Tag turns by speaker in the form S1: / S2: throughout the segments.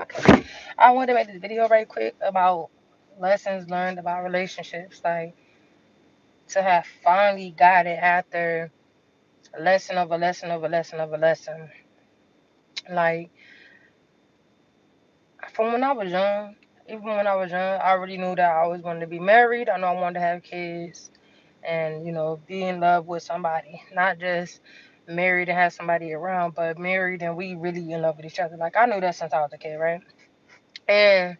S1: Okay. I wanted to make this video right quick about lessons learned about relationships. Like, to have finally got it after a lesson of a lesson of a lesson of a lesson. Like, from when I was young, even when I was young, I already knew that I always wanted to be married. I know I wanted to have kids and, be in love with somebody. Not just married and have somebody around, but married and we really in love with each other. Like, I knew that since I was a kid, right? And,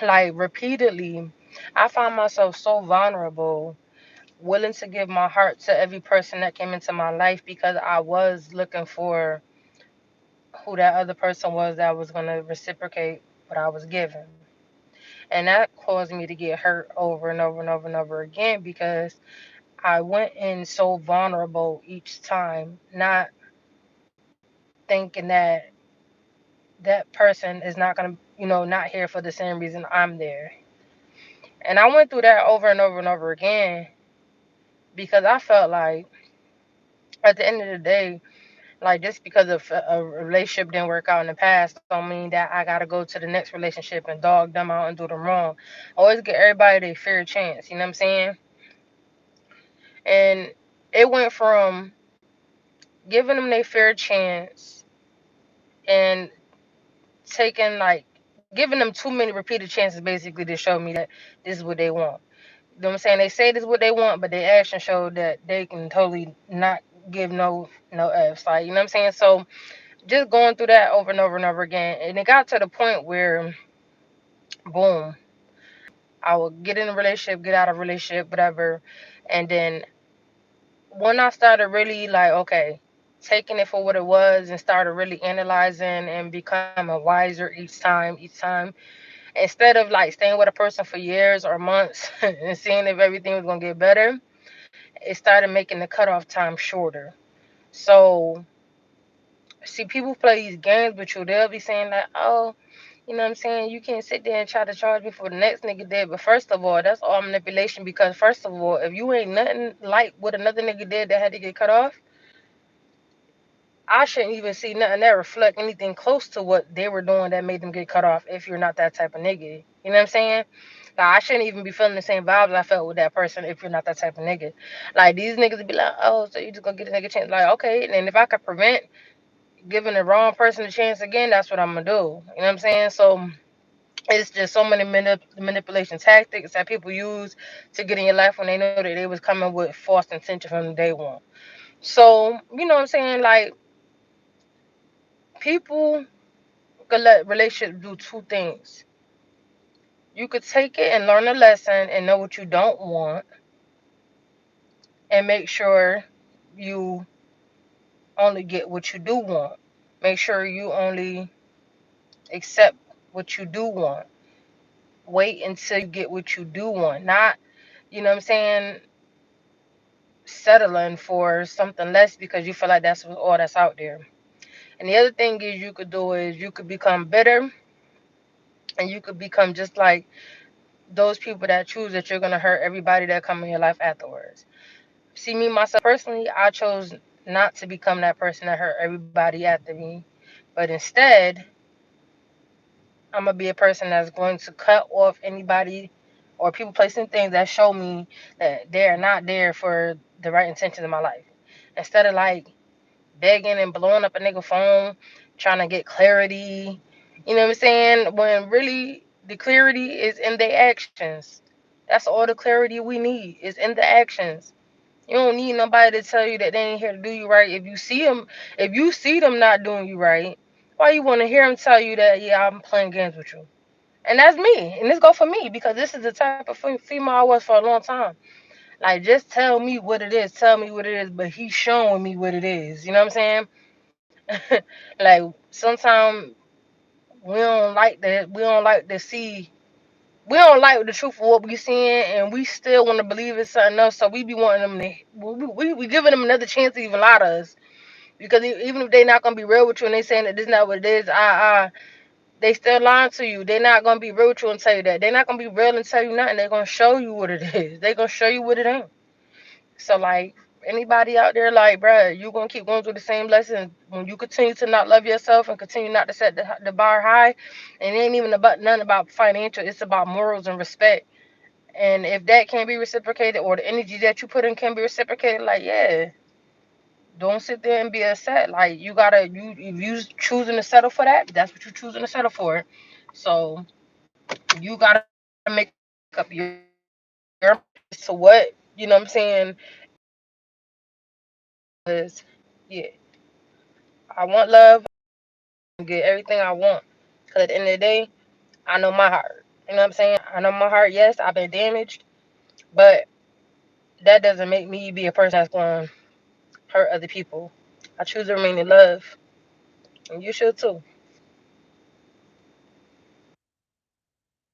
S1: like, repeatedly, I found myself so vulnerable, willing to give my heart to every person that came into my life because I was looking for who that other person was that was going to reciprocate what I was given. And that caused me to get hurt over and over and over and over again because I went in so vulnerable each time, not thinking that that person is not going to, not here for the same reason I'm there. And I went through that over and over and over again because I felt like at the end of the day, like, just because a relationship didn't work out in the past don't mean that I gotta go to the next relationship and dog them out and do them wrong. Always give everybody their fair chance, you know what I'm saying? And it went from giving them their fair chance and taking, like, giving them too many repeated chances basically to show me that this is what they want. You know what I'm saying? They say this is what they want, but their actions show that they can totally not give no F's. Like, you know what I'm saying? So just going through that over and over and over again. And it got to the point where, boom, I would get in a relationship, get out of a relationship, whatever. And then when I started really, like, okay, taking it for what it was and started really analyzing and becoming wiser each time, instead of like staying with a person for years or months and seeing if everything was going to get better, it started making the cutoff time shorter. So, see, people play these games with you. They'll be saying like, oh, you know what I'm saying? You can't sit there and try to charge me for the next nigga did. But first of all, that's all manipulation because first of all, if you ain't nothing like what another nigga did that had to get cut off, I shouldn't even see nothing that reflect anything close to what they were doing that made them get cut off if you're not that type of nigga. You know what I'm saying? Like, I shouldn't even be feeling the same vibes I felt with that person if you're not that type of nigga. Like, these niggas would be like, oh, so you just gonna get a nigga a chance. Like, okay, and if I could prevent giving the wrong person a chance again, that's what I'm gonna do. You know what I'm saying? So it's just so many manipulation tactics that people use to get in your life when they know that they was coming with false intention from day one. So, you know what I'm saying? Like, people could let relationships do two things. You could take it and learn a lesson and know what you don't want and make sure you only get what you do want. Make sure you only accept what you do want. Wait until you get what you do want. Not, you know what I'm saying, settling for something less because you feel like that's all that's out there. And the other thing is you could do is you could become bitter and you could become just like those people that choose that you're gonna hurt everybody that come in your life afterwards. See, me myself personally, I chose not to become that person that hurt everybody after me, but instead, I'm gonna be a person that's going to cut off anybody or people placing things that show me that they're not there for the right intentions in my life. Instead of like begging and blowing up a nigga phone, trying to get clarity. You know what I'm saying? When really the clarity is in their actions. That's all the clarity we need is in the actions. You don't need nobody to tell you that they ain't here to do you right. If you see them not doing you right, why you want to hear them tell you that, yeah, I'm playing games with you? And that's me. And this go for me because this is the type of female I was for a long time. Like, just tell me what it is. Tell me what it is. But he's showing me what it is. You know what I'm saying? Like, sometimes we don't like to see, we don't like the truth of what we seeing, and we still want to believe it's something else. So we be wanting them to, we giving them another chance to even lie to us. Because even if they not gonna be real with you and they saying that this is not what it is, they still lying to you. They're not gonna be real with you and tell you that. They're not gonna be real and tell you nothing. They're gonna show you what it is. They're gonna show you what it ain't. So, like, Anybody out there like, bruh, you gonna keep going through the same lesson when you continue to not love yourself and continue not to set the bar high. And it ain't even about nothing about financial. It's about morals and respect. And if that can't be reciprocated, or the energy that you put in can be reciprocated, like, yeah, don't sit there and be upset. Like, you gotta, if you choosing to settle for that, that's what you choosing to settle for. So you gotta make up your mind as to what, you know what I'm saying, is, yeah, I want love, get everything I want. Cause at the end of the day, I know my heart. You know what I'm saying? I know my heart. Yes, I've been damaged, but that doesn't make me be a person that's going to hurt other people. I choose to remain in love, and you should too.